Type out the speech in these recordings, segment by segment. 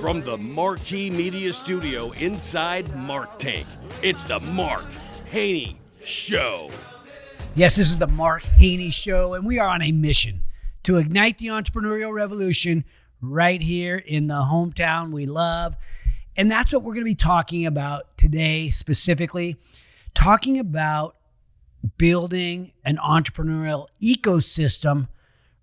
From the Marquee Media Studio inside Mark Tank, it's the Mark Haney Show. Yes, this is the Mark Haney Show, and we are on a mission to ignite the entrepreneurial revolution right here in the hometown we love. And that's what we're going to be talking about today, specifically talking about building an entrepreneurial ecosystem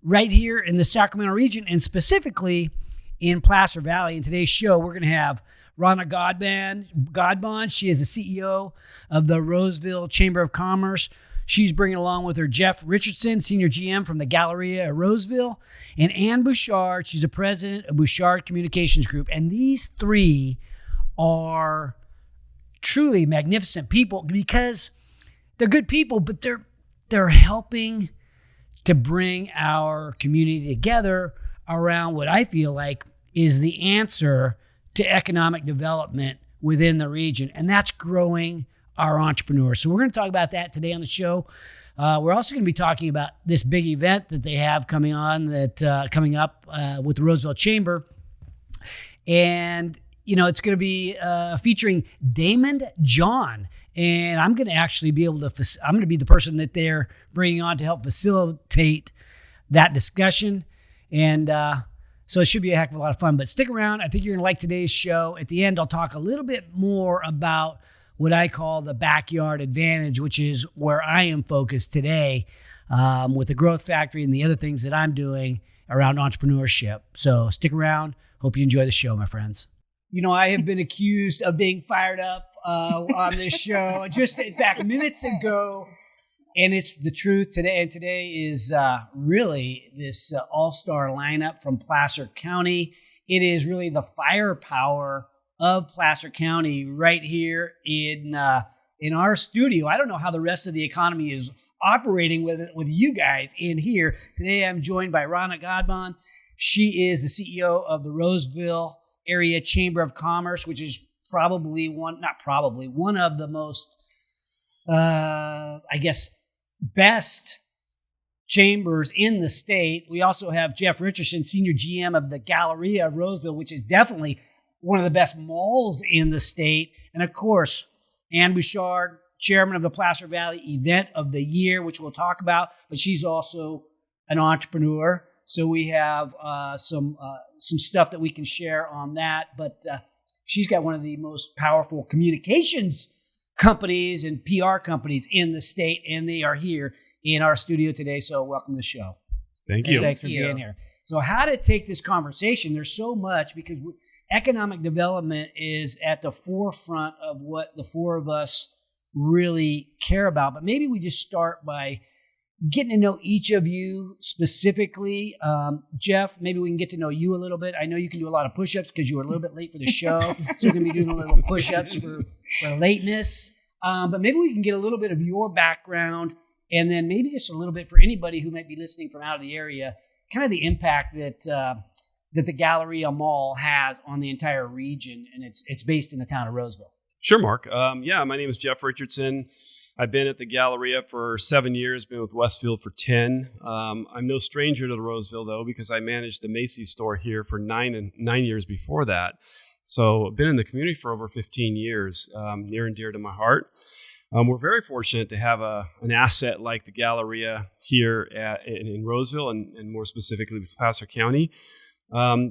right here in the Sacramento region, and specifically in Placer Valley. In today's show, we're going to have Rana Ghadban. She is the CEO of the Roseville Chamber of Commerce. She's bringing along with her Jeff Richardson, Senior GM from the Galleria at Roseville, and Ann Bouchard. She's the president of Bouchard Communications Group. And these three are truly magnificent people because they're good people, but they're helping to bring our community together around what I feel like is the answer to economic development within the region, and that's growing our entrepreneurs. So we're going to talk about that today on the show. We're also going to be talking about this big event that they have coming up with the Roseville Chamber. And, you know, it's going to be featuring Daymond John. And I'm going to actually be able to, I'm going to be the person that they're bringing on to help facilitate that discussion. And so it should be a heck of a lot of fun. But stick around. I think you're going to like today's show. At the end, I'll talk a little bit more about what I call the backyard advantage, which is where I am focused today with the Growth Factory and the other things that I'm doing around entrepreneurship. So stick around. Hope you enjoy the show, my friends. You know, I have been accused of being fired up on this show just, in fact, minutes ago, and it's the truth today. And today is really this all-star lineup from Placer County. It is really the firepower of Placer County right here in our studio. I don't know how the rest of the economy is operating with you guys in here. Today I'm joined by Rana Ghadban. She is the CEO of the Roseville Area Chamber of Commerce, which is one of the most, best chambers in the state. We also have Jeff Richardson, Senior GM of the Galleria of Roseville, which is definitely one of the best malls in the state. And of course, Ann Bouchard, chairman of the Placer Valley Event of the Year, which we'll talk about, but she's also an entrepreneur. So we have some stuff that we can share on that. But she's got one of the most powerful communications companies and PR companies in the state, and they are here in our studio today. So welcome to the show. Thank you. Thanks for being here. So how to take this conversation? There's so much because economic development is at the forefront of what the four of us really care about. But maybe we just start by getting to know each of you specifically. Jeff, maybe we can get to know you a little bit. I know you can do a lot of push-ups because you were a little bit late for the show. So we're going to be doing a little push-ups for lateness. But maybe we can get a little bit of your background, and then maybe just a little bit for anybody who might be listening from out of the area, kind of the impact that the Galleria Mall has on the entire region, and it's based in the town of Roseville. Sure, Mark. My name is Jeff Richardson. I've been at the Galleria for 7 years, been with Westfield for 10. I'm no stranger to the Roseville, though, because I managed the Macy's store here for 9 years before that. So I've been in the community for over 15 years, near and dear to my heart. We're very fortunate to have an asset like the Galleria here in Roseville, and more specifically with Placer County,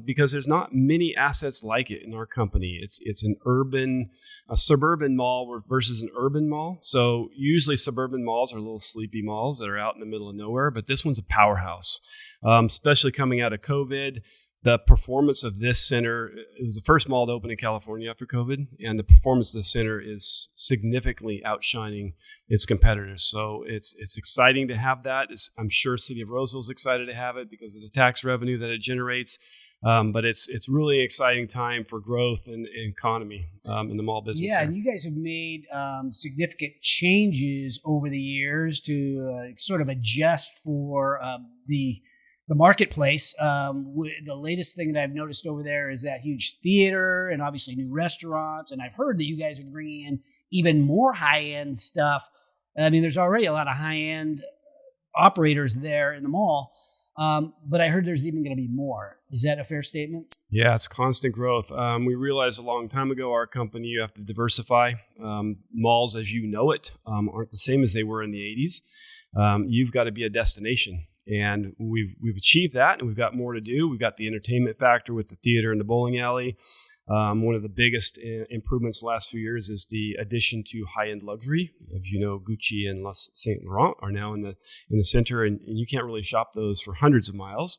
because there's not many assets like it in our company. It's a suburban mall versus an urban mall. So usually suburban malls are little sleepy malls that are out in the middle of nowhere, but this one's a powerhouse, especially coming out of COVID. The performance of this center, it was the first mall to open in California after COVID, and the performance of the center is significantly outshining its competitors. So it's exciting to have that. I'm sure City of Roseville is excited to have it because of the tax revenue that it generates. But it's really an exciting time for growth and economy in the mall business. Yeah, here. and you guys have made significant changes over the years to sort of adjust for the marketplace. The latest thing that I've noticed over there is that huge theater and obviously new restaurants. And I've heard that you guys are bringing in even more high-end stuff. I mean, there's already a lot of high-end operators there in the mall. But I heard there's even going to be more. Is that a fair statement? Yeah, it's constant growth. We realized a long time ago, our company, you have to diversify. Malls, as you know it, aren't the same as they were in the 80s. You've got to be a destination. And we've achieved that, and we've got more to do. We've got the entertainment factor with the theater and the bowling alley. One of the biggest improvements the last few years is the addition to high-end luxury. As you know, Gucci and Saint Laurent are now in the center, and you can't really shop those for hundreds of miles.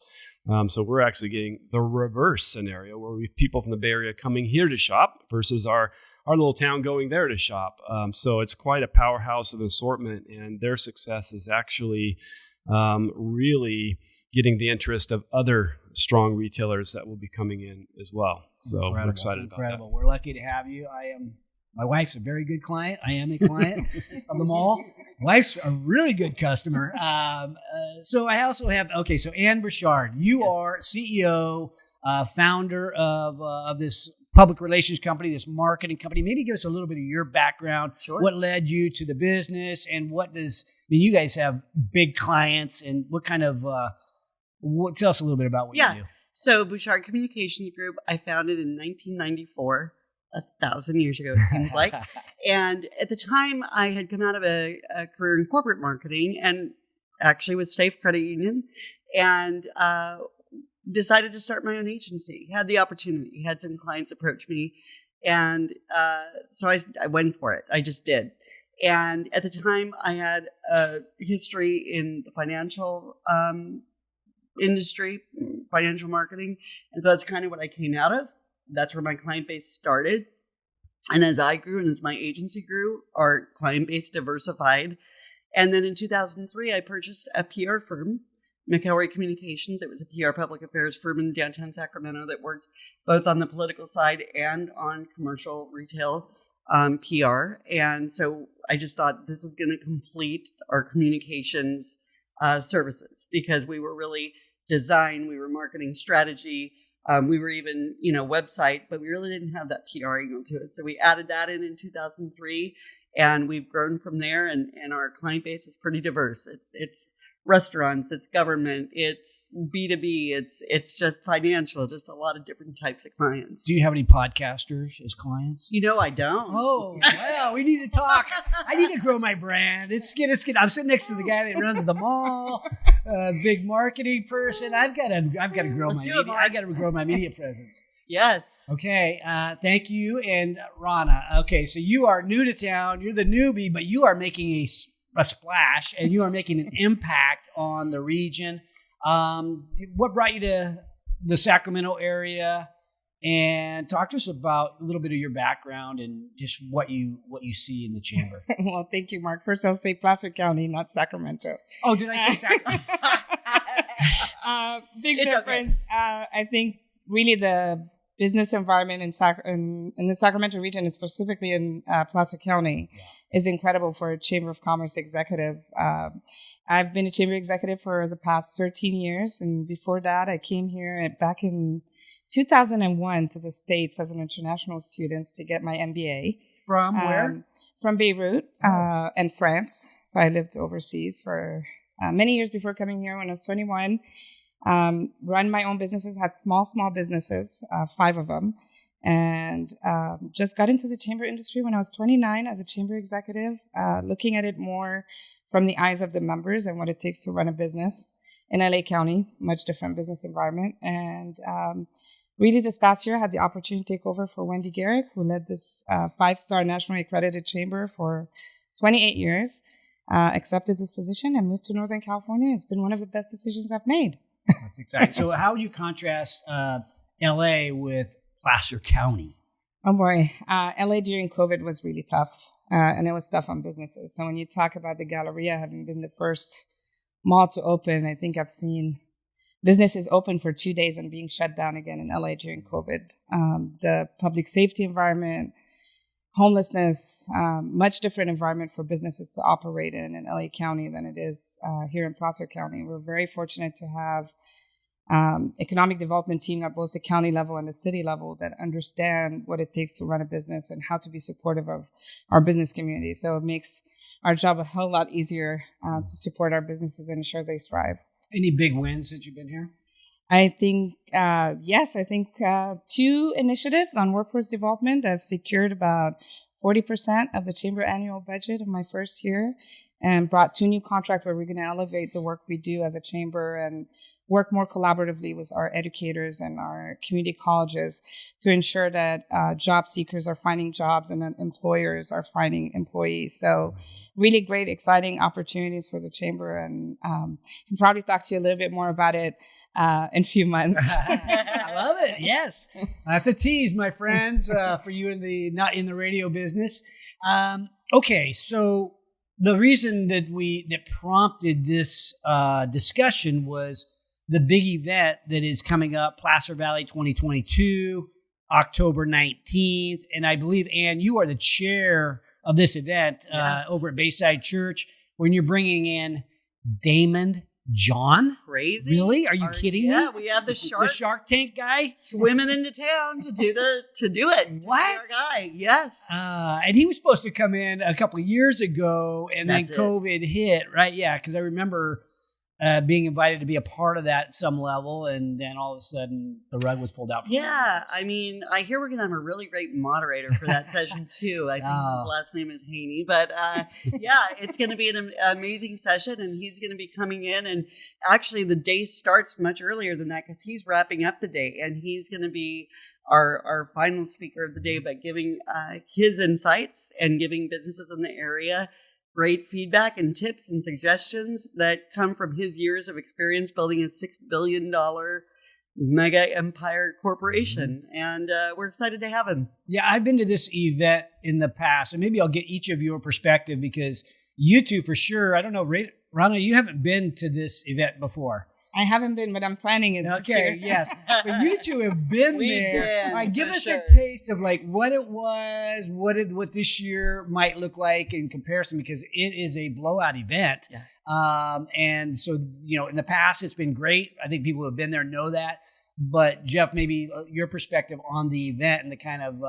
So we're actually getting the reverse scenario where we have people from the Bay Area coming here to shop versus our little town going there to shop. So it's quite a powerhouse of assortment, and their success is actually really getting the interest of other strong retailers that will be coming in as well. So we're excited about that. We're lucky to have you. My wife's a very good client. I am a client of the mall. Wife's a really good customer. So I also have, so Ann Bouchard, you are CEO, founder of this public relations company, this marketing company. Maybe give us a little bit of your background. Sure. What led you to the business, and you guys have big clients, and what kind of, tell us a little bit about what you do. So Bouchard Communications Group, I founded in 1994, 1,000 years ago, it seems like. And at the time, I had come out of a career in corporate marketing and actually with Safe Credit Union, and decided to start my own agency. Had the opportunity, had some clients approach me, and so I went for it. I just did. And at the time, I had a history in the financial industry, financial marketing, and so that's kind of what I came out of. That's where my client base started. And as I grew and as my agency grew, our client base diversified. And then in 2003, I purchased a PR firm, Bouchard Communications. It was a PR public affairs firm in downtown Sacramento that worked both on the political side and on commercial retail PR. And so I just thought this is going to complete our communications services, because we were really design, we were marketing strategy, we were even, website, but we really didn't have that PR angle to it. So we added that in 2003, and we've grown from there. And our client base is pretty diverse. It's restaurants, it's government, it's B2B, it's just financial, just a lot of different types of clients. Do you have any podcasters as clients? I don't. Oh, well, we need to talk. I need to grow my brand. It's good. I'm sitting next to the guy that runs the mall, big marketing person. I've got to grow my media. I've got to grow my media presence. Yes. Okay. Thank you. And Rana. Okay. So you are new to town. You're the newbie, but you are making a splash, and you are making an impact on the region. What brought you to the Sacramento area? And talk to us about a little bit of your background and just what you see in the chamber. Well, thank you, Mark. First, I'll say Placer County, not Sacramento. Oh, did I say Sacramento? Big difference. Okay. I think really the business environment in the Sacramento region, and specifically in Placer County, is incredible for a Chamber of Commerce executive. I've been a chamber executive for the past 13 years. And before that, I came here back in 2001 to the States as an international student to get my MBA. From where? From Beirut and France. So I lived overseas for many years before coming here when I was 21. Run my own businesses, had small businesses, 5 of them, and just got into the chamber industry when I was 29 as a chamber executive, looking at it more from the eyes of the members and what it takes to run a business in LA County, much different business environment. And really this past year, I had the opportunity to take over for Wendy Garrick, who led this 5-star nationally accredited chamber for 28 years, accepted this position and moved to Northern California. It's been one of the best decisions I've made. That's exciting. So how do you contrast LA with Placer County? Oh boy. LA during COVID was really tough. And it was tough on businesses. So when you talk about the Galleria having been the first mall to open, I think I've seen businesses open for 2 days and being shut down again in LA during COVID. The public safety environment, homelessness, much different environment for businesses to operate in LA County than it is here in Placer County. We're very fortunate to have economic development team at both the county level and the city level that understand what it takes to run a business and how to be supportive of our business community. So it makes our job a hell lot easier to support our businesses and ensure they thrive. Any big wins since you've been here? I think, yes, I think 2 initiatives on workforce development. I've secured about 40% of the chamber annual budget in my first year, and brought 2 new contracts where we're going to elevate the work we do as a chamber and work more collaboratively with our educators and our community colleges to ensure that job seekers are finding jobs and that employers are finding employees. So really great, exciting opportunities for the chamber. And I'll probably talk to you a little bit more about it in a few months. I love it. Yes. That's a tease, my friends, for you not in the radio business. Okay. So the reason that prompted this discussion was the big event that is coming up, Placer Valley 2022, October 19th. And I believe, Ann, you are the chair of this event over at Bayside Church, when you're bringing in Daymond John. Crazy. Really? Are you kidding me? Yeah, we have the Shark Tank guy swimming into town to do it. What? Our guy, yes. And he was supposed to come in a couple of years ago, and then COVID hit, right? Yeah, because I remember being invited to be a part of that at some level, and then all of a sudden the rug was pulled out. Yeah, I mean, I hear we're going to have a really great moderator for that session too. I think his last name is Haney, but yeah, it's going to be an amazing session, and he's going to be coming in. And actually, the day starts much earlier than that because he's wrapping up the day, and he's going to be our final speaker of the day by giving his insights and giving businesses in the area great feedback and tips and suggestions that come from his years of experience building a $6 billion mega empire corporation. And we're excited to have him. Yeah, I've been to this event in the past, and maybe I'll get each of your perspective, because you two for sure, I don't know, Rana, you haven't been to this event before. I haven't been, but I'm planning it this year. Yes. But you two have been there. All right, give us a taste of like what it was, what this year might look like in comparison, because it is a blowout event. Yeah. And so, in the past, it's been great. I think people who have been there know that. But Jeff, maybe your perspective on the event and the kind of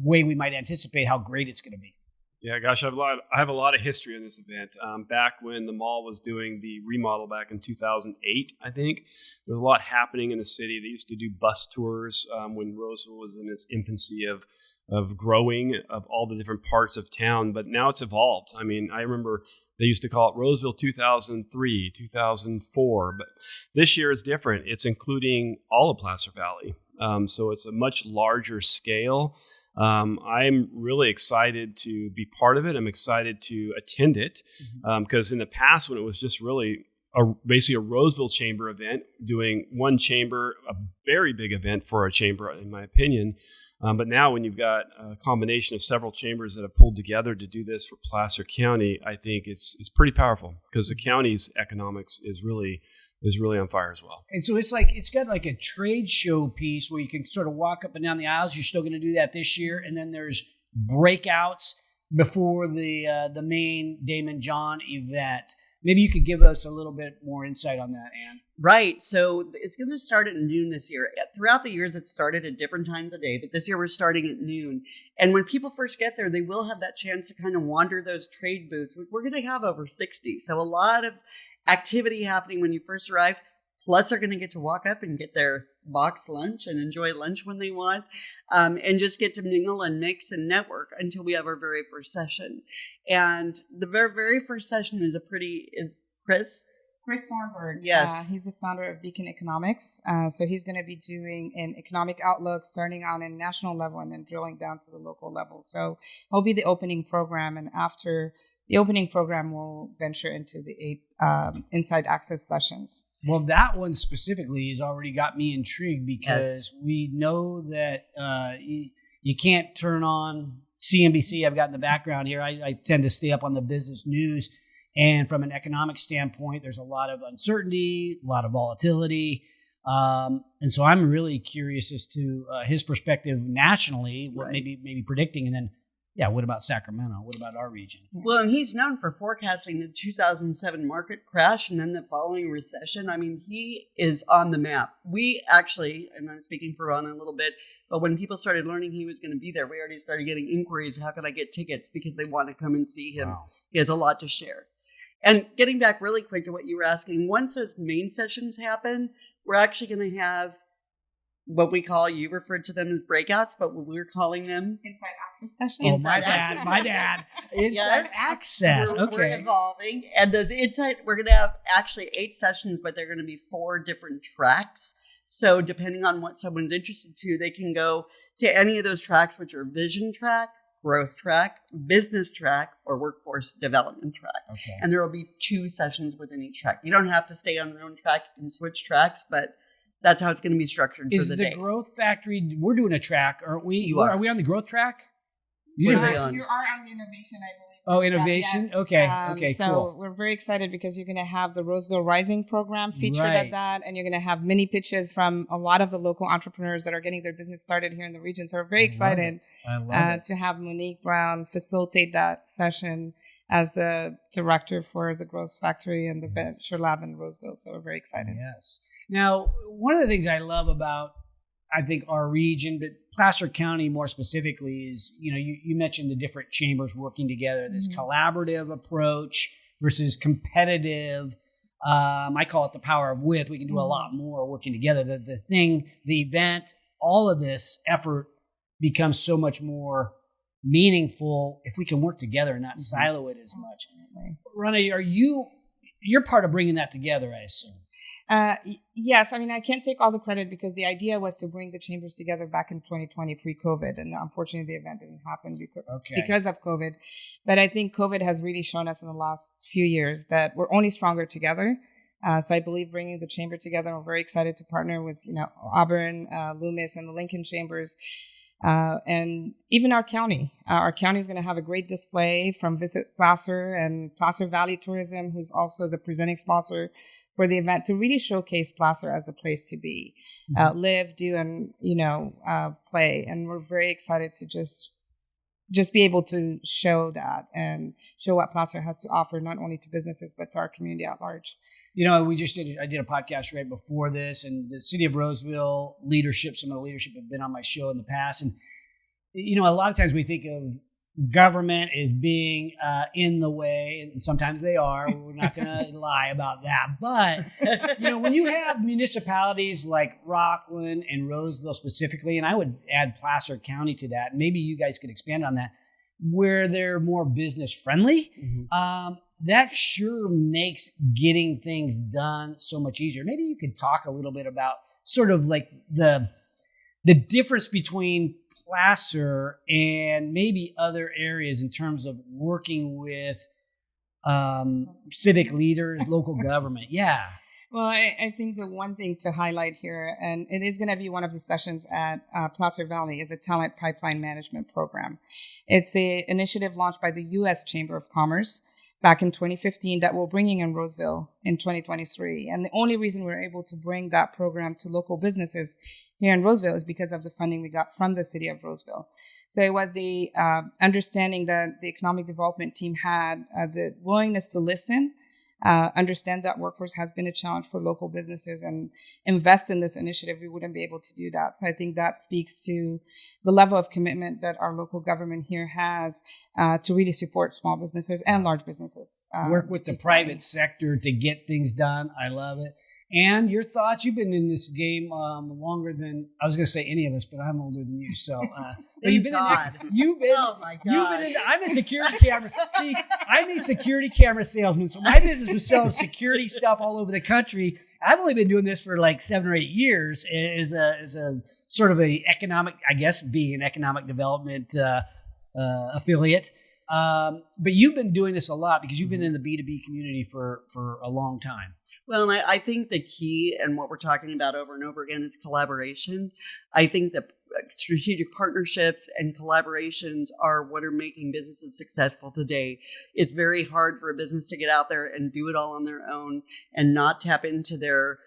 way we might anticipate how great it's going to be. Yeah, gosh, I have a lot of history in this event. Back when the mall was doing the remodel back in 2008, I think, there was a lot happening in the city. They used to do bus tours when Roseville was in its infancy of growing, of all the different parts of town. But now it's evolved. I mean, I remember they used to call it Roseville 2003, 2004. But this year is different. It's including all of Placer Valley. So it's a much larger scale. I'm really excited to be part of it. I'm excited to attend it because in the past, when it was just really basically a Roseville chamber event, doing one chamber, a very big event for a chamber, in my opinion. But now when you've got a combination of several chambers that have pulled together to do this for Placer County, I think it's pretty powerful because the county's economics is really on fire as well. And so it's got like a trade show piece where you can sort of walk up and down the aisles. You're still going to do that this year. And then there's breakouts before the main Daymond John event. Maybe you could give us a little bit more insight on that, Ann. Right. So it's going to start at noon this year. Throughout the years, it started at different times of day, but this year we're starting at noon. And when people first get there, they will have that chance to kind of wander those trade booths. We're going to have over 60. So a lot of activity happening when you first arrive. Plus, they're going to get to walk up and get their box lunch and enjoy lunch when they want, and just get to mingle and mix and network until we have our very first session. And the very first session is Chris Thornburg. Yes. He's the founder of Beacon Economics. So he's going to be doing an economic outlook starting on a national level and then drilling down to the local level. So he'll be the opening program. And after the opening program, we'll venture into the 8 inside access sessions. Well, that one specifically has already got me intrigued because we know that you can't turn on CNBC. I've got in the background here. I tend to stay up on the business news. And from an economic standpoint, there's a lot of uncertainty, a lot of volatility. And so I'm really curious as to his perspective nationally, what maybe predicting. And then, what about Sacramento? What about our region? Well, and he's known for forecasting the 2007 market crash and then the following recession. I mean, he is on the map. We actually, and I'm speaking for Rana a little bit, but when people started learning he was going to be there, we already started getting inquiries. How can I get tickets? Because they want to come and see him. Wow. He has a lot to share. And getting back really quick to what you were asking, once those main sessions happen, we're actually going to have what we call, you referred to them as breakouts, but what we're calling them Inside access sessions. Oh, my bad. Inside Yes. access. We're Okay. evolving. And those inside, we're going to have actually 8 sessions, but they're going to be 4 different tracks. So depending on what someone's interested to, they can go to any of those tracks, which are vision track, growth track, business track, or workforce development track. Okay. And there will be 2 sessions within each track. You don't have to stay on your own track and switch tracks, but that's how it's going to be structured Is for the the day. Growth Factory, we're doing a track, aren't we? You are. Are we on the growth track? What didn't are bring- we on? You are on the innovation, I believe. Oh, track, innovation? yes. Okay, okay, so cool. we're very excited because you're going to have the Roseville Rising program featured Right. at that, and you're going to have mini pitches from a lot of the local entrepreneurs that are getting their business started here in the region. So we're very excited I love it. to have Monique Brown facilitate that session as the director for the Growth Factory and the Venture Lab in Roseville. So we're very excited. Yes. Now, one of the things I love about, I think, our region, but Placer County more specifically, is, you mentioned the different chambers working together, this collaborative approach versus competitive. I call it the power of with. We can do a lot more working together. The event, all of this effort becomes so much more meaningful if we can work together and not silo it as much. Rana, you're part of bringing that together, I assume. Yes. I mean, I can't take all the credit because the idea was to bring the chambers together back in 2020 pre-COVID. And unfortunately, the event didn't happen because of COVID. But I think COVID has really shown us in the last few years that we're only stronger together. So I believe bringing the chamber together, we're very excited to partner with, Auburn, Loomis, and the Lincoln chambers. And even our county. Our county is going to have a great display from Visit Placer and Placer Valley Tourism, who's also the presenting sponsor for the event, to really showcase Placer as a place to be, live, do, and, play. And we're very excited to just be able to show that and show what Placer has to offer, not only to businesses, but to our community at large. I did a podcast right before this, and the city of Roseville leadership, some of the leadership have been on my show in the past. And, a lot of times we think of government as being in the way, and sometimes they are. We're not going to lie about that. But, when you have municipalities like Rockland and Roseville specifically, and I would add Placer County to that, and maybe you guys could expand on that, where they're more business friendly, that sure makes getting things done so much easier. Maybe you could talk a little bit about sort of like the difference between Placer and maybe other areas in terms of working with civic leaders, local government. Yeah. Well, I think the one thing to highlight here, and it is going to be one of the sessions at Placer Valley, is a talent pipeline management program. It's an initiative launched by the U.S. Chamber of Commerce back in 2015 that we're bringing in Roseville in 2023. And the only reason we're able to bring that program to local businesses here in Roseville is because of the funding we got from the city of Roseville. So it was the understanding that the economic development team had, the willingness to listen, understand that workforce has been a challenge for local businesses, and invest in this initiative. We wouldn't be able to do that. So I think that speaks to the level of commitment that our local government here has to really support small businesses and large businesses. Work with the private sector to get things done. I love it. And your thoughts? You've been in this game longer than, I was going to say any of us, but I'm older than you. So, but you've been Oh my God! I'm a security camera. See, I'm a security camera salesman. So my business was selling security stuff all over the country. I've only been doing this for like 7 or 8 years as a sort of a economic, I guess, being an economic development affiliate. But you've been doing this a lot because you've been in the B2B community for a long time. Well, and I think the key, and what we're talking about over and over again, is collaboration. I think that strategic partnerships and collaborations are what are making businesses successful today. It's very hard for a business to get out there and do it all on their own and not tap into their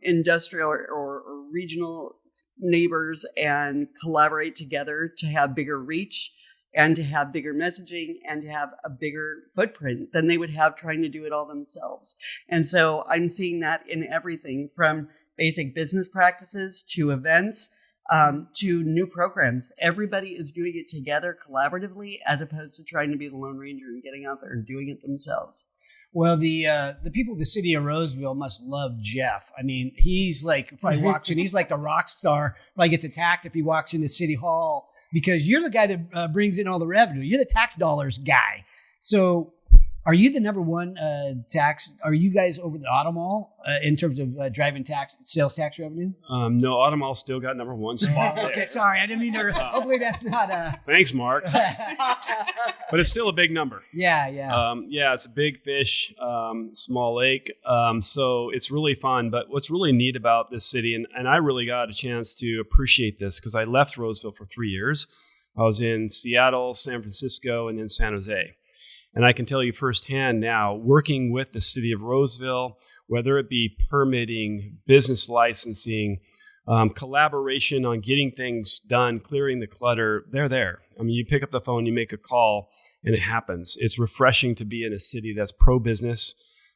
industrial or regional neighbors and collaborate together to have bigger reach and to have bigger messaging and to have a bigger footprint than they would have trying to do it all themselves. And so I'm seeing that in everything from basic business practices to events. to new programs. Everybody is doing it together collaboratively as opposed to trying to be the Lone Ranger and getting out there and doing it themselves. Well, the people of the city of Roseville must love Jeff. I mean, he's like, probably walks in, he's like the rock star, probably gets attacked if he walks into City Hall because you're the guy that brings in all the revenue. You're the tax dollars guy. So are you the number one tax? Are you guys over the Auto Mall in terms of driving sales tax revenue? No, Auto Mall still got number one spot there. Okay, sorry. I didn't mean to. Hopefully that's not Thanks, Mark. But it's still a big number. Yeah. Yeah, it's a big fish, small lake. So it's really fun. But what's really neat about this city, and I really got a chance to appreciate this because I left Roseville for 3 years. I was in Seattle, San Francisco, and then San Jose. And I can tell you firsthand now, working with the city of Roseville, whether it be permitting, business licensing, collaboration on getting things done, clearing the clutter, they're there. I mean, you pick up the phone, you make a call, and it happens. It's refreshing to be in a city that's pro-business.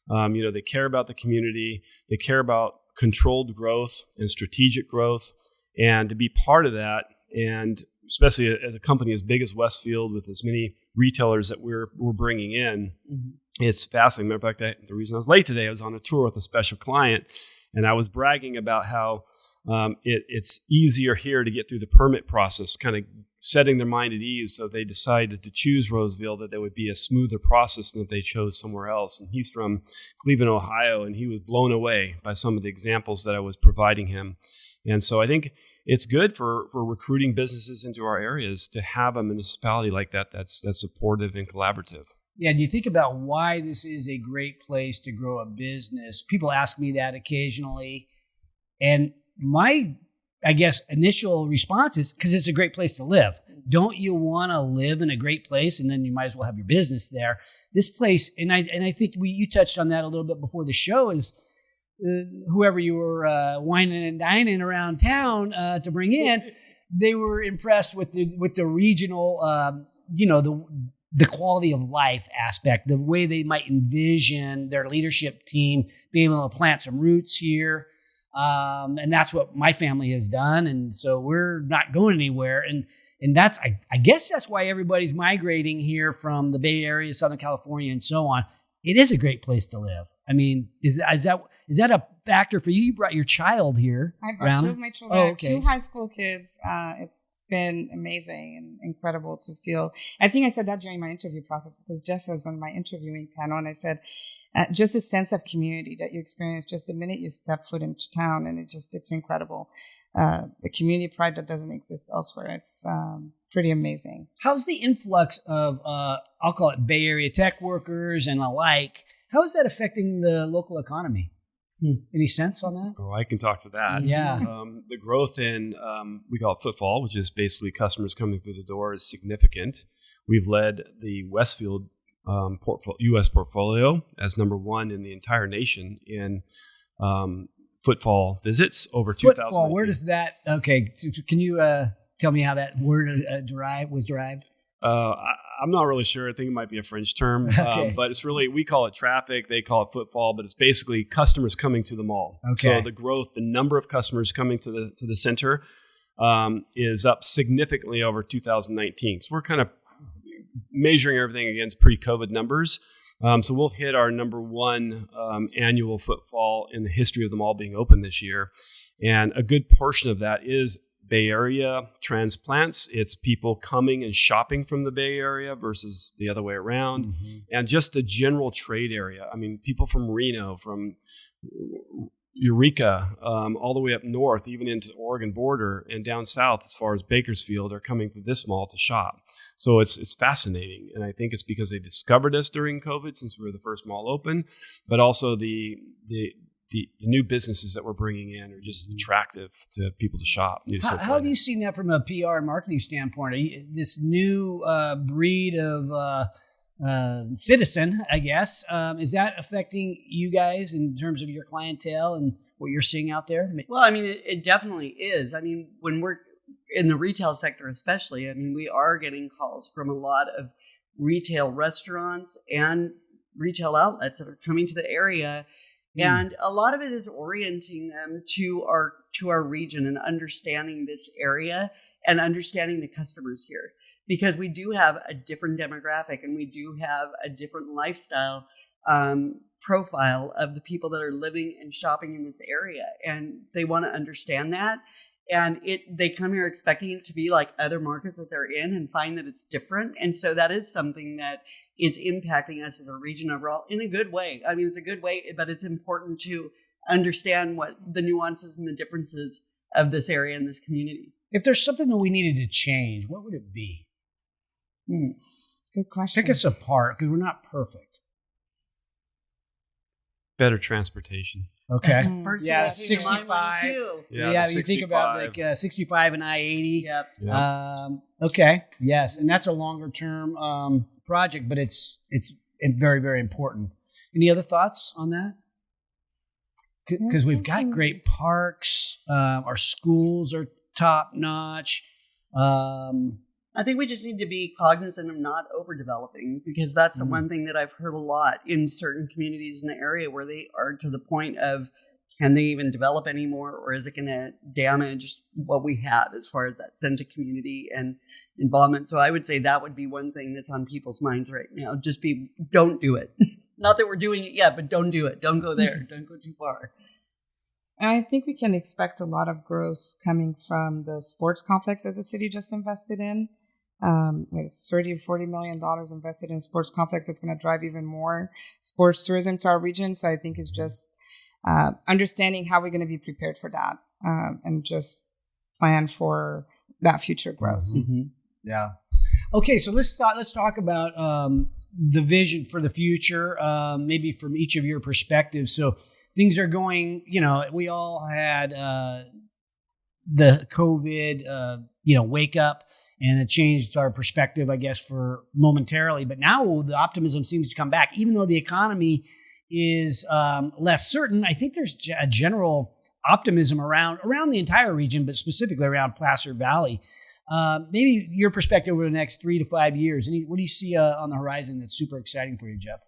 They care about the community. They care about controlled growth and strategic growth. And to be part of that, and especially as a company as big as Westfield with as many retailers that we're bringing in, it's fascinating. Matter of fact, the reason I was late today, I was on a tour with a special client, and I was bragging about how it's easier here to get through the permit process, kind of setting their mind at ease. So they decided to choose Roseville, that there would be a smoother process than if they chose somewhere else. And he's from Cleveland, Ohio, and he was blown away by some of the examples that I was providing him. And so I think it's good for recruiting businesses into our areas to have a municipality like that that's supportive and collaborative. Yeah, and you think about why this is a great place to grow a business. People ask me that occasionally. And my, I guess, initial response is because it's a great place to live. Don't you want to live in a great place? And then you might as well have your business there. This place, and I think you touched on that a little bit before the show, is whoever you were whining and dining around town to bring in, they were impressed with the regional, the quality of life aspect, the way they might envision their leadership team being able to plant some roots here. And that's what my family has done. And so we're not going anywhere. And that's, I guess that's why everybody's migrating here from the Bay Area, Southern California, and so on. It is a great place to live. I mean, is that a factor for you? You brought your child here. I brought two of my children. Oh, okay. 2 high school kids. It's been amazing and incredible to feel. I think I said that during my interview process because Jeff was on my interviewing panel, and I said, just a sense of community that you experience just the minute you step foot into town, and it's incredible. The community pride that doesn't exist elsewhere. It's pretty amazing. How's the influx of, I'll call it Bay Area tech workers and alike, how is that affecting the local economy? Any sense on that? Oh, I can talk to that. Yeah. The growth in, we call it footfall, which is basically customers coming through the door, is significant. We've led the Westfield U.S. portfolio as number one in the entire nation in footfall visits over 2,000. Footfall, where does that, okay, can you tell me how that word was derived? I'm not really sure. I think it might be a French term, Okay. but it's really, we call it traffic. They call it footfall, but it's basically customers coming to the mall. Okay. So the growth, the number of customers coming to the center is up significantly over 2019. So we're kind of measuring everything against pre-COVID numbers. So we'll hit our number one annual footfall in the history of the mall being open this year. And a good portion of that is Bay Area transplants. It's people coming and shopping from the Bay Area versus the other way around. Mm-hmm. And just the general trade area. I mean, people from Reno, from Eureka, all the way up north, even into the Oregon border, and down south as far as Bakersfield are coming to this mall to shop. So it's fascinating. And I think it's because they discovered us during COVID, since we were the first mall open, but also the new businesses that we're bringing in are just attractive to people to shop. How have you seen that from a PR and marketing standpoint? This new breed of citizen, I guess, is that affecting you guys in terms of your clientele and what you're seeing out there? Well, I mean, it definitely is. I mean, when we're in the retail sector especially, I mean, we are getting calls from a lot of retail restaurants and retail outlets that are coming to the area And a lot of it is orienting them to our region and understanding this area and understanding the customers here, because we do have a different demographic and we do have a different lifestyle profile of the people that are living and shopping in this area, and they want to understand that. And they come here expecting it to be like other markets that they're in and find that it's different. And so that is something that is impacting us as a region overall in a good way. I mean, it's a good way, but it's important to understand what the nuances and the differences of this area and this community. If there's something that we needed to change, what would it be? Good question. Pick us apart, because we're not perfect. Better transportation. Okay. First Yeah, thing that came to my mind, 65. too. Yeah, the you think about 65. like 65 and I-80. Yep. Yeah. Okay. Yes, and that's a longer term project, but it's very, very important. Any other thoughts on that? Because we've got great parks. Our schools are top notch. I think we just need to be cognizant of not overdeveloping, because that's the one thing that I've heard a lot in certain communities in the area where they are to the point of, can they even develop anymore, or is it going to damage what we have as far as that sense of community and involvement? So I would say that would be one thing that's on people's minds right now. Don't do it. Not that we're doing it yet, but don't do it. Don't go there. Don't go too far. I think we can expect a lot of growth coming from the sports complex that the city just invested in. It's $30 or $40 million invested in a sports complex that's going to drive even more sports tourism to our region. So I think it's just understanding how we're going to be prepared for that and just plan for that future growth. Mm-hmm. Yeah. Okay, so let's talk about the vision for the future, maybe from each of your perspectives. So things are going, we all had the COVID, wake up, and it changed our perspective, I guess, for momentarily. But now the optimism seems to come back, even though the economy is less certain. I think there's a general optimism around the entire region, but specifically around Placer Valley. Maybe your perspective over the next 3 to 5 years. What do you see on the horizon that's super exciting for you, Jeff?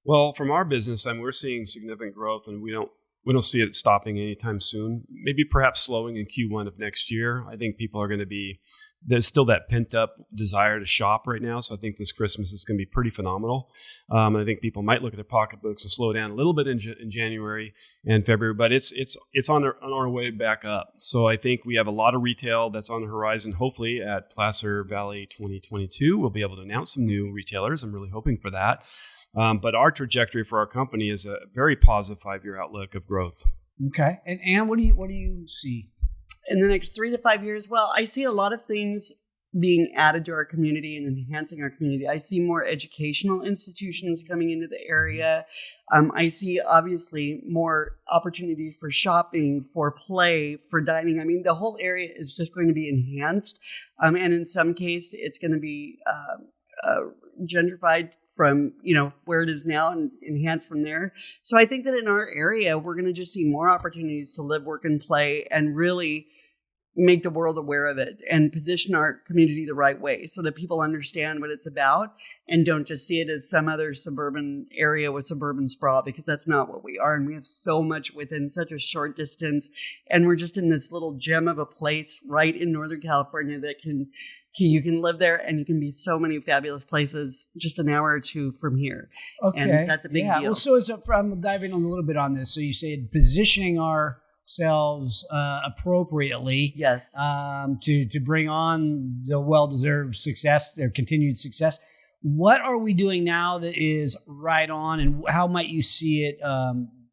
Well, from our business, we're seeing significant growth, and we don't see it stopping anytime soon. Maybe perhaps slowing in Q1 of next year. I think people are going to be, there's still that pent up desire to shop right now. So I think this Christmas is going to be pretty phenomenal. I think people might look at their pocketbooks and slow down a little bit in January and February, but it's on our way back up. So I think we have a lot of retail that's on the horizon. Hopefully at Placer Valley 2022, we'll be able to announce some new retailers. I'm really hoping for that. But our trajectory for our company is a very positive 5-year outlook of growth. Okay. And Ann, what do you see? In the next 3 to 5 years, well, I see a lot of things being added to our community and enhancing our community. I see more educational institutions coming into the area. I see, obviously, more opportunities for shopping, for play, for dining. I mean, the whole area is just going to be enhanced. And in some case, it's going to be gentrified from, where it is now and enhanced from there. So I think that in our area, we're going to just see more opportunities to live, work, and play, and really make the world aware of it and position our community the right way so that people understand what it's about and don't just see it as some other suburban area with suburban sprawl, because that's not what we are. And we have so much within such a short distance. And we're just in this little gem of a place right in Northern California that you can live there, and you can be so many fabulous places just an hour or two from here. Okay. And that's a big deal. Well, so I'm diving a little bit on this. So you said positioning ourselves appropriately, Yes. to bring on the well-deserved success or continued success. What are we doing now that is right on, and how might you see it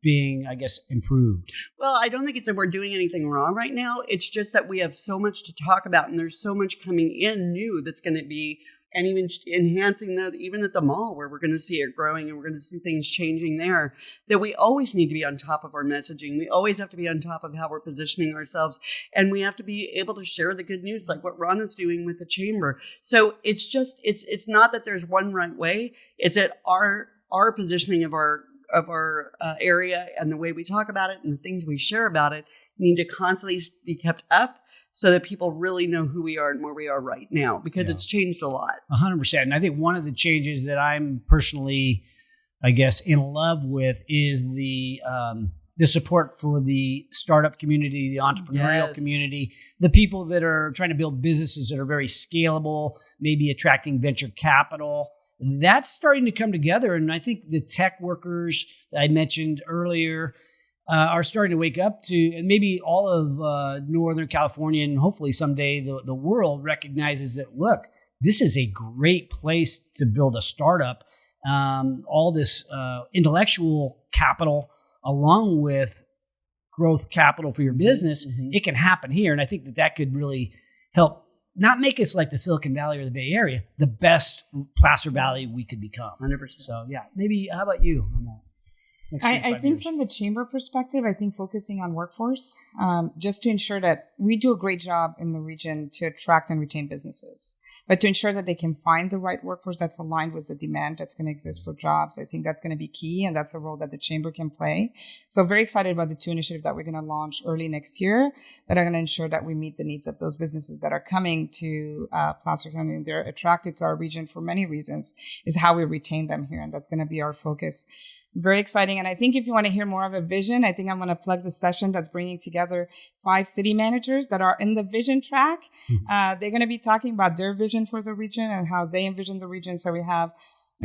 being, I guess, improved? Well, I don't think it's that we're doing anything wrong right now. It's just that we have so much to talk about, and there's so much coming in new that's going to be, and even enhancing that, even at the mall where we're going to see it growing and we're going to see things changing there, that we always need to be on top of our messaging. We always have to be on top of how we're positioning ourselves, and we have to be able to share the good news, like what Rana's doing with the chamber. So it's just, it's not that there's one right way. It's that our positioning of our area and the way we talk about it and the things we share about it need to constantly be kept up so that people really know who we are and where we are right now, because it's changed a lot. 100%. And I think one of the changes that I'm personally I guess, in love with is the support for the startup community, the entrepreneurial community, the people that are trying to build businesses that are very scalable, maybe attracting venture capital. That's starting to come together. And I think the tech workers that I mentioned earlier are starting to wake up to, and maybe all of Northern California and hopefully someday the world recognizes that, look, this is a great place to build a startup. All this intellectual capital along with growth capital for your business, it can happen here. And I think that could really help not make us like the Silicon Valley or the Bay Area, the best Placer Valley we could become. 100%. So yeah, maybe how about you on that? I think from the chamber perspective, I think focusing on workforce, just to ensure that we do a great job in the region to attract and retain businesses, but to ensure that they can find the right workforce that's aligned with the demand that's going to exist for jobs. I think that's going to be key, and that's a role that the chamber can play. So very excited about the 2 initiatives that we're going to launch early next year that are going to ensure that we meet the needs of those businesses that are coming to Placer County, and they're attracted to our region for many reasons, is how we retain them here. And that's going to be our focus. Very exciting. And I think if you want to hear more of a vision, I think I'm going to plug the session that's bringing together 5 city managers that are in the vision track. They're going to be talking about their vision for the region and how they envision the region. So we have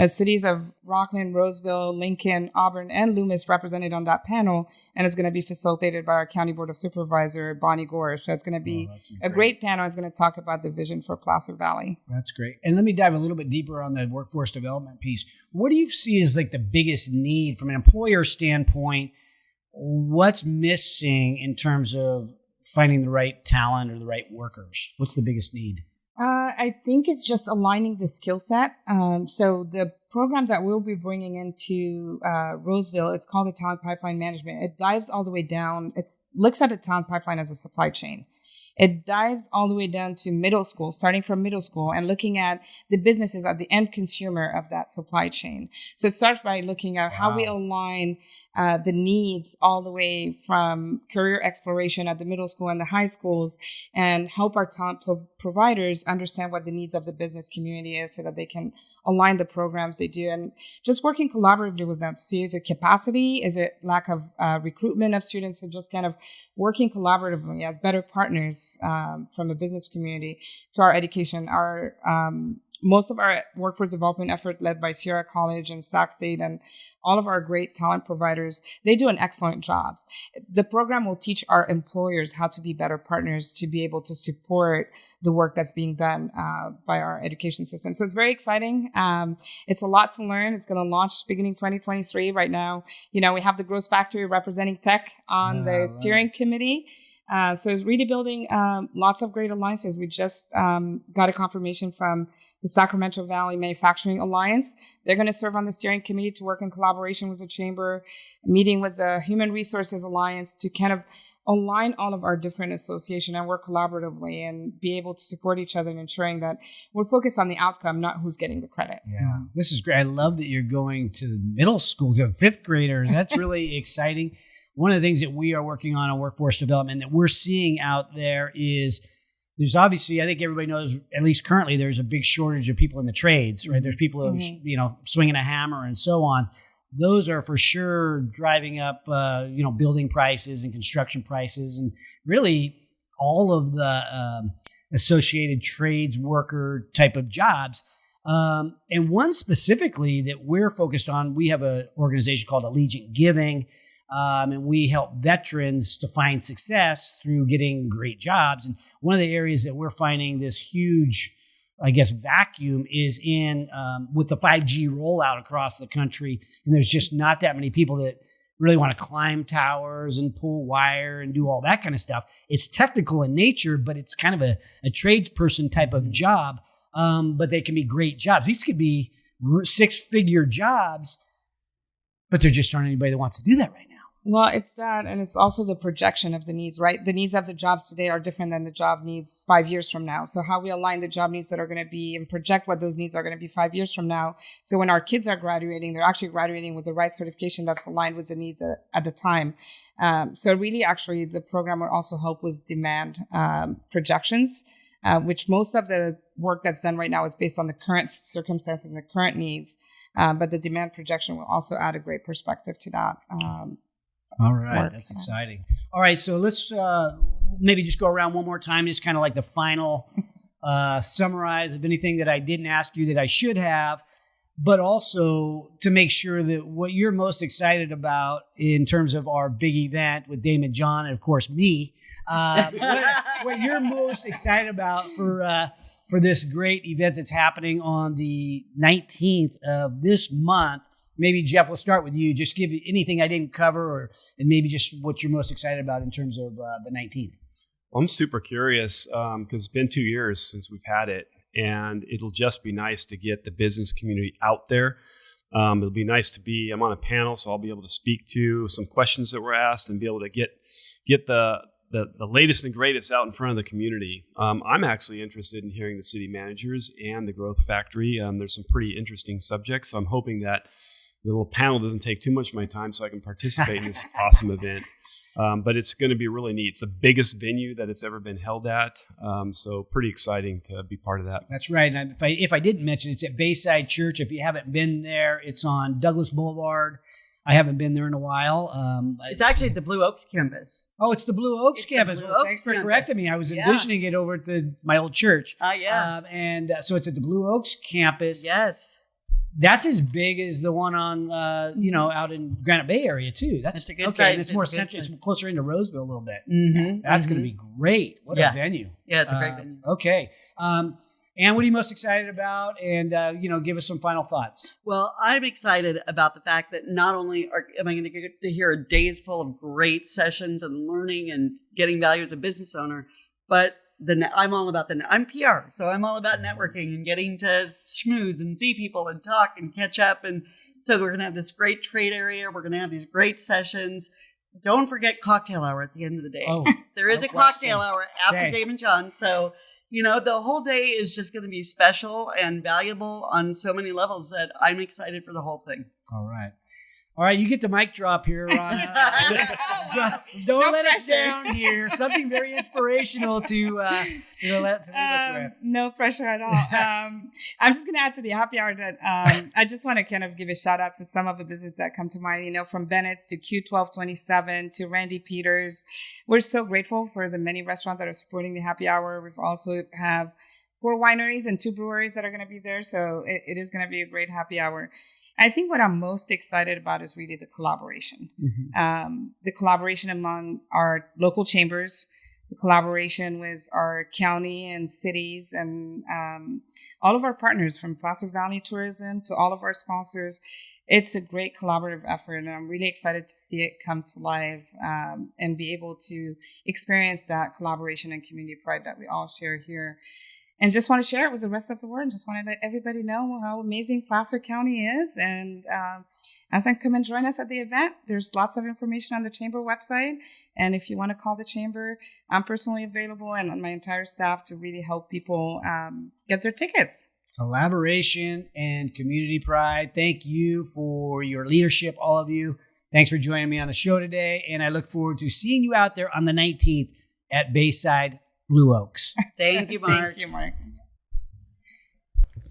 cities of Rockland, Roseville, Lincoln, Auburn, and Loomis represented on that panel. And it's going to be facilitated by our County Board of Supervisor, Bonnie Gore. So it's going to be a great panel. It's going to talk about the vision for Placer Valley. That's great. And let me dive a little bit deeper on the workforce development piece. What do you see as like the biggest need from an employer standpoint? What's missing in terms of finding the right talent or the right workers? What's the biggest need? I think it's just aligning the skill set. So the program that we'll be bringing into Roseville, it's called the Talent Pipeline Management. It dives all the way down. It looks at the talent pipeline as a supply chain. It dives all the way down to middle school, starting from middle school and looking at the businesses at the end consumer of that supply chain. So it starts by looking at how we align the needs all the way from career exploration at the middle school and the high schools, and help our talent providers understand what the needs of the business community is so that they can align the programs they do, and just working collaboratively with them to see, is it capacity? Is it lack of recruitment of students? And just kind of working collaboratively as better partners from a business community to our education. Our most of our workforce development effort led by Sierra College and Sac State and all of our great talent providers, they do an excellent job. The program will teach our employers how to be better partners to be able to support the work that's being done by our education system. So it's very exciting. It's a lot to learn. It's going to launch beginning 2023 right now. You know, we have the Growth Factory representing tech on the steering committee. So it's really building lots of great alliances. We just got a confirmation from the Sacramento Valley Manufacturing Alliance. They're going to serve on the steering committee to work in collaboration with the chamber, meeting with the Human Resources Alliance to kind of align all of our different associations and work collaboratively and be able to support each other and ensuring that we're focused on the outcome, not who's getting the credit. Yeah, this is great. I love that you're going to middle school, to 5th graders. That's really exciting. One of the things that we are working on workforce development that we're seeing out there is there's obviously, I think everybody knows, at least currently, there's a big shortage of people in the trades, right? There's people, you know, swinging a hammer and so on. Those are for sure driving up, you know, building prices and construction prices and really all of the associated trades worker type of jobs. And one specifically that we're focused on, we have an organization called Allegiant Giving. And we help veterans to find success through getting great jobs. And one of the areas that we're finding this huge, I guess, vacuum is in with the 5G rollout across the country. And there's just not that many people that really want to climb towers and pull wire and do all that kind of stuff. It's technical in nature, but it's kind of a tradesperson type of job. But they can be great jobs. These could be 6-figure jobs, but there just aren't anybody that wants to do that right now. Well, it's that, and it's also the projection of the needs, right? The needs of the jobs today are different than the job needs 5 years from now. So how we align the job needs that are going to be and project what those needs are going to be 5 years from now. So when our kids are graduating, they're actually graduating with the right certification that's aligned with the needs at the time. So really, actually, the program will also help with demand projections which most of the work that's done right now is based on the current circumstances and the current needs. But the demand projection will also add a great perspective to that. All right. Work. That's exciting. All right. So let's maybe just go around one more time, just kind of like the final summarize of anything that I didn't ask you that I should have, but also to make sure that what you're most excited about in terms of our big event with Daymond John and, of course, me, what you're most excited about for this great event that's happening on the 19th of this month. Maybe, Jeff, we'll start with you. Just give anything I didn't cover and maybe just what you're most excited about in terms of the 19th. Well, I'm super curious because it's been 2 years since we've had it, and it'll just be nice to get the business community out there. It'll be nice to be, I'm on a panel, so I'll be able to speak to some questions that were asked and be able to get the latest and greatest out in front of the community. I'm actually interested in hearing the city managers and the Growth Factory. There's some pretty interesting subjects, so I'm hoping that the little panel doesn't take too much of my time so I can participate in this awesome event. But it's going to be really neat. It's the biggest venue that it's ever been held at. So pretty exciting to be part of that. That's right. And if I didn't mention, it's at Bayside Church. If you haven't been there, it's on Douglas Boulevard. I haven't been there in a while. It's actually at the Blue Oaks campus. Oh, it's the Blue Oaks campus. Blue Well, Oaks thanks for campus. correcting me. I was envisioning it over at my old church. Yeah. So it's at the Blue Oaks campus. Yes. That's as big as the one on, out in Granite Bay area too. That's a good okay. size. And it's more It's a good central. It's size. closer into Roseville a little bit. Mm-hmm. That's going to be great. What a venue. Yeah, it's a great venue. Okay. Ann, what are you most excited about? And, give us some final thoughts. Well, I'm excited about the fact that not only am I going to get to hear a days full of great sessions and learning and getting value as a business owner, but I'm all about I'm PR, so I'm all about networking and getting to schmooze and see people and talk and catch up. And so we're going to have this great trade area. We're going to have these great sessions. Don't forget cocktail hour at the end of the day. Oh, there is no a cocktail question. hour after Okay. Daymond John. So, the whole day is just going to be special and valuable on so many levels that I'm excited for the whole thing. All right, you get the mic drop here, Rana. Don't let us down here. Something very inspirational to leave us with. No pressure at all. I'm just going to add to the happy hour that I just want to kind of give a shout out to some of the businesses that come to mind, from Bennett's to Q1227 to Randy Peters. We're so grateful for the many restaurants that are supporting the happy hour. We've also have 4 wineries and 2 breweries that are going to be there. So it is going to be a great happy hour. I think what I'm most excited about is really the collaboration. Mm-hmm. The collaboration among our local chambers, the collaboration with our county and cities and all of our partners from Placer Valley Tourism to all of our sponsors. It's a great collaborative effort, and I'm really excited to see it come to life and be able to experience that collaboration and community pride that we all share here. And just want to share it with the rest of the world. Just want to let everybody know how amazing Placer County is. And as I come and join us at the event, there's lots of information on the chamber website. And if you want to call the chamber, I'm personally available and on my entire staff to really help people get their tickets. Collaboration and community pride. Thank you for your leadership, all of you. Thanks for joining me on the show today. And I look forward to seeing you out there on the 19th at Bayside Blue Oaks. Thank you, Mark. Thank you, Mark.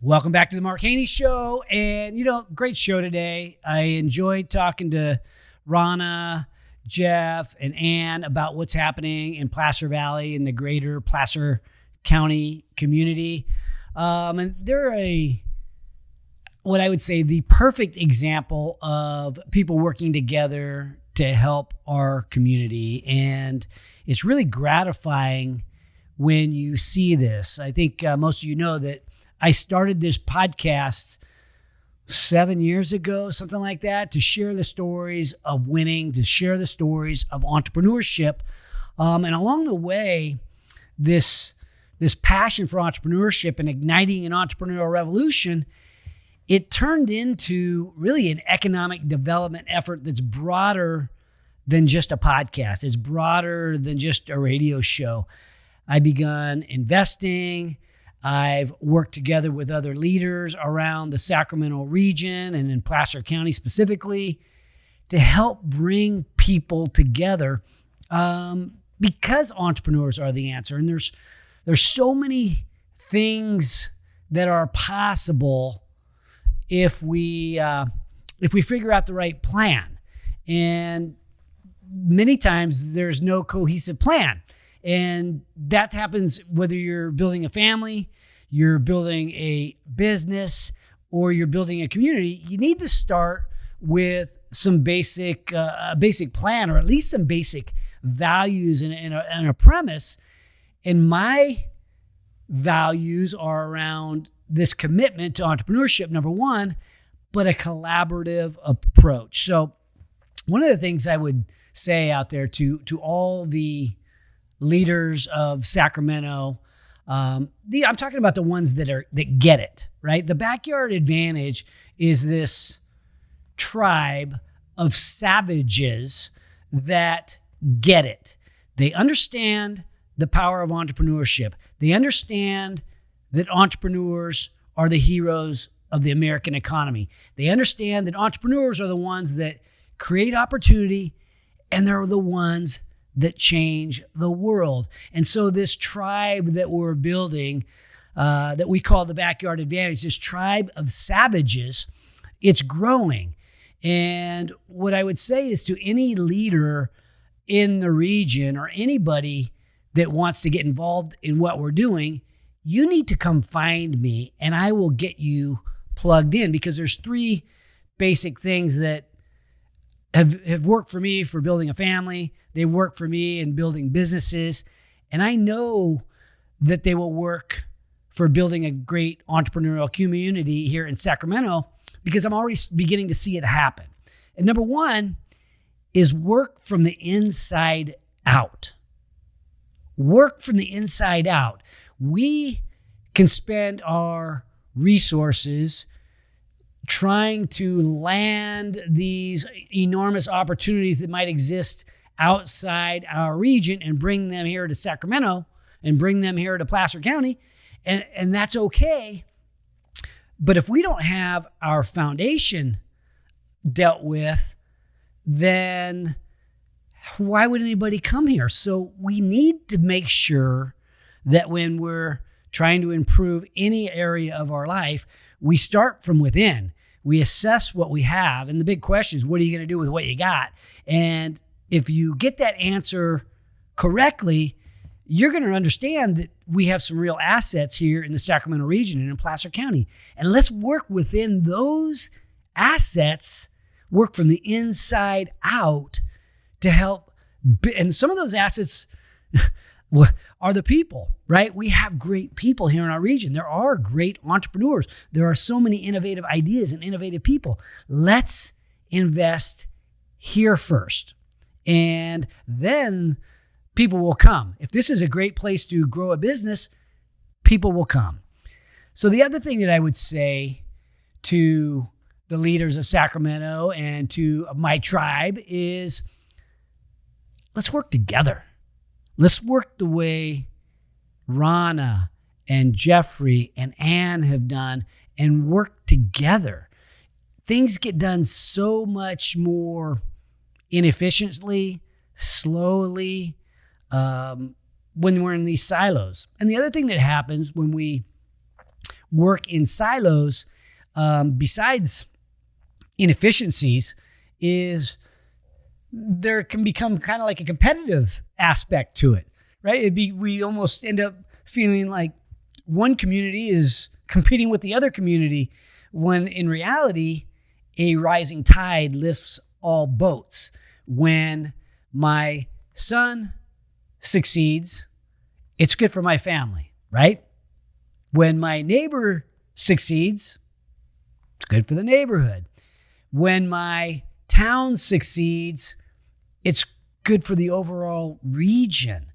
Welcome back to the Mark Haney Show. And, great show today. I enjoyed talking to Rana, Jeff, and Ann about what's happening in Placer Valley and the greater Placer County community. And they're what I would say, the perfect example of people working together to help our community. And it's really gratifying when you see this. I think most of you know that I started this podcast 7 years ago, something like that, to share the stories of winning, to share the stories of entrepreneurship. And along the way, this passion for entrepreneurship and igniting an entrepreneurial revolution, it turned into really an economic development effort that's broader than just a podcast. It's broader than just a radio show. I begun investing. I've worked together with other leaders around the Sacramento region and in Placer County specifically to help bring people together because entrepreneurs are the answer. And there's there's so many things that are possible if we figure out the right plan. And many times there's no cohesive plan. And that happens whether you're building a family, you're building a business, or you're building a community. You need to start with some basic plan, or at least some basic values and a premise. And my values are around this commitment to entrepreneurship, number one, but a collaborative approach. So one of the things I would say out there to all the leaders of Sacramento, I'm talking about the ones that get it, right? The Backyard Advantage is this tribe of savages that get it. They understand the power of entrepreneurship. They understand that entrepreneurs are the heroes of the American economy. They understand that entrepreneurs are the ones that create opportunity, and they're the ones that change the world. And so this tribe that we're building, that we call the Backyard Advantage, this tribe of savages, it's growing. And what I would say is to any leader in the region or anybody that wants to get involved in what we're doing, you need to come find me and I will get you plugged in, because there's three basic things that have worked for me for building a family. They work for me in building businesses. And I know that they will work for building a great entrepreneurial community here in Sacramento, because I'm already beginning to see it happen. And number one is work from the inside out. Work from the inside out. We can spend our resources trying to land these enormous opportunities that might exist outside our region and bring them here to Sacramento and bring them here to Placer County. And that's okay. But if we don't have our foundation dealt with, then why would anybody come here? So we need to make sure that when we're trying to improve any area of our life, we start from within. We assess what we have. And the big question is, what are you going to do with what you got? And if you get that answer correctly, you're going to understand that we have some real assets here in the Sacramento region and in Placer County. And let's work within those assets, work from the inside out to help. And some of those assets are the people, right? We have great people here in our region. There are great entrepreneurs. There are so many innovative ideas and innovative people. Let's invest here first. And then people will come. If this is a great place to grow a business, people will come. So the other thing that I would say to the leaders of Sacramento and to my tribe is, let's work together. Let's work the way Rana and Jeffrey and Ann have done and work together. Things get done so much more inefficiently, slowly, when we're in these silos. And the other thing that happens when we work in silos, besides inefficiencies, is there can become kind of like a competitive aspect to it, right? We almost end up feeling like one community is competing with the other community, when in reality, a rising tide lifts all boats. When my son succeeds, it's good for my family, right? When my neighbor succeeds, it's good for the neighborhood. When my town succeeds, it's good for the overall region.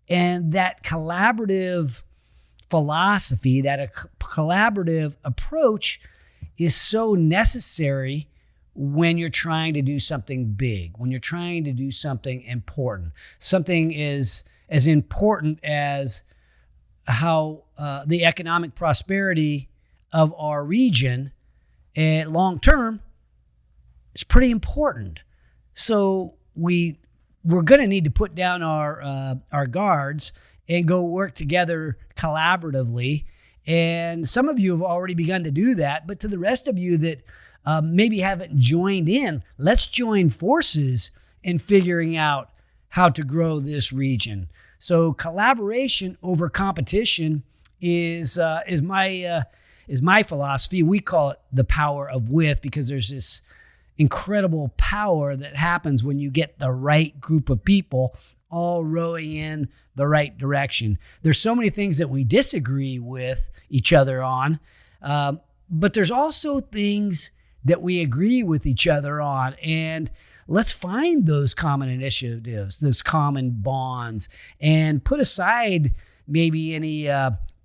And that collaborative philosophy, that collaborative approach is so necessary when you're trying to do something big, when you're trying to do something important. Something is as important as how the economic prosperity of our region long term is pretty important. So we're going to need to put down our guards and go work together collaboratively. And some of you have already begun to do that, but to the rest of you that maybe haven't joined in, let's join forces in figuring out how to grow this region. So collaboration over competition is my philosophy. We call it the power of with, because there's this incredible power that happens when you get the right group of people all rowing in the right direction. There's so many things that we disagree with each other on, but there's also things that we agree with each other on. And let's find those common initiatives, those common bonds, and put aside maybe any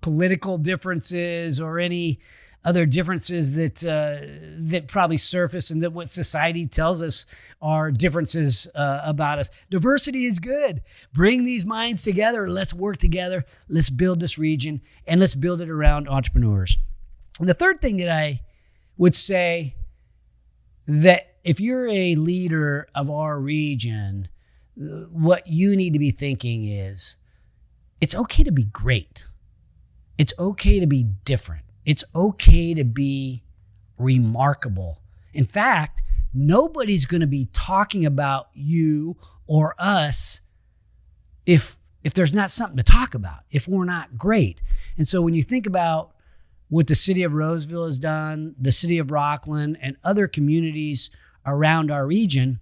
political differences or any other differences that probably surface and that what society tells us are differences about us. Diversity is good. Bring these minds together. Let's work together. Let's build this region, and let's build it around entrepreneurs. And the third thing that I would say, that if you're a leader of our region, what you need to be thinking is, it's okay to be great. It's okay to be different. It's okay to be remarkable. In fact, nobody's going to be talking about you or us if there's not something to talk about, if we're not great. And so when you think about what the city of Roseville has done, the city of Rockland, and other communities around our region,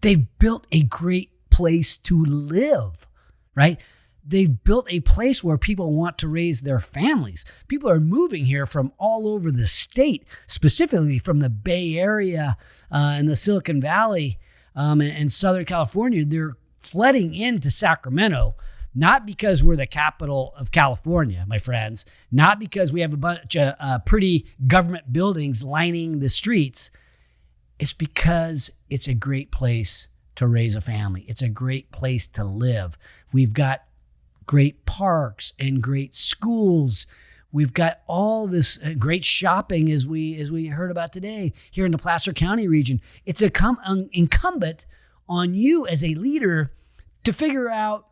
they've built a great place to live, right? They've built a place where people want to raise their families. People are moving here from all over the state, specifically from the Bay Area and the Silicon Valley and Southern California. They're flooding into Sacramento, not because we're the capital of California, my friends, not because we have a bunch of pretty government buildings lining the streets. It's because it's a great place to raise a family. It's a great place to live. We've got great parks and great schools. We've got all this great shopping, as we heard about today here in the Placer County region. It's incumbent on you as a leader to figure out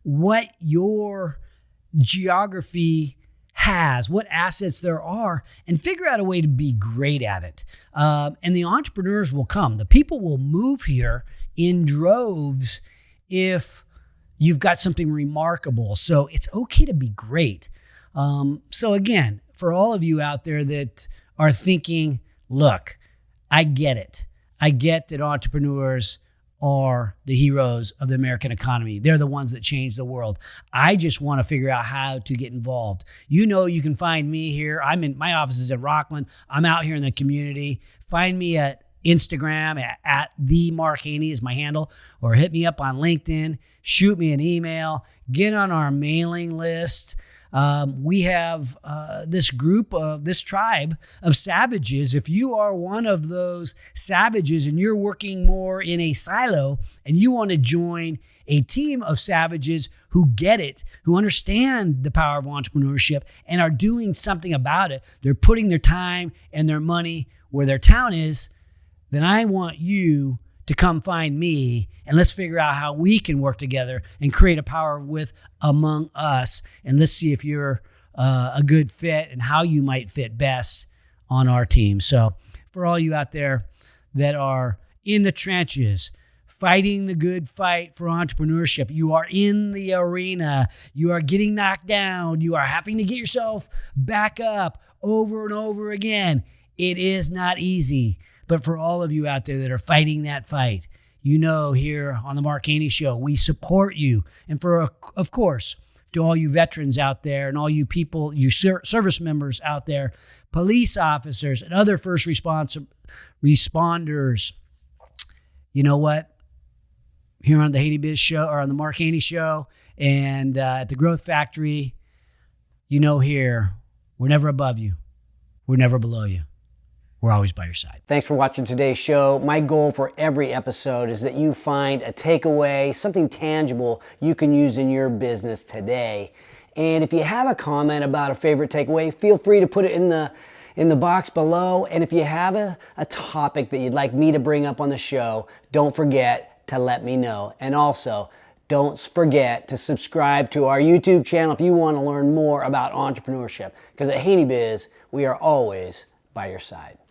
what your geography has, what assets there are, and figure out a way to be great at it. And the entrepreneurs will come. The people will move here in droves if you've got something remarkable. So it's okay to be great. So again, for all of you out there that are thinking, look, I get it. I get that entrepreneurs are the heroes of the American economy. They're the ones that change the world. I just want to figure out how to get involved. You know, you can find me here. My office is in Rockland. I'm out here in the community. Find me at Instagram at the Mark Haney is my handle, or hit me up on LinkedIn, shoot me an email, get on our mailing list. We have this tribe of savages. If you are one of those savages and you're working more in a silo and you want to join a team of savages who get it, who understand the power of entrepreneurship and are doing something about it, they're putting their time and their money where their town is, then I want you to come find me, and let's figure out how we can work together and create a power with among us. And let's see if you're a good fit and how you might fit best on our team. So for all you out there that are in the trenches, fighting the good fight for entrepreneurship, you are in the arena, you are getting knocked down, you are having to get yourself back up over and over again. It is not easy. But for all of you out there that are fighting that fight, you know, here on the Mark Haney Show, we support you. And of course, to all you veterans out there and all you people, you service members out there, police officers and other first responders, you know what? Here on the Haney Biz Show, or on the Mark Haney Show, and at the Growth Factory, you know, here, we're never above you. We're never below you. We're always by your side. Thanks for watching today's show. My goal for every episode is that you find a takeaway, something tangible you can use in your business today. And if you have a comment about a favorite takeaway, feel free to put it in the box below. And if you have a topic that you'd like me to bring up on the show, don't forget to let me know. And also, don't forget to subscribe to our YouTube channel if you want to learn more about entrepreneurship. Because at Haney Biz, we are always by your side.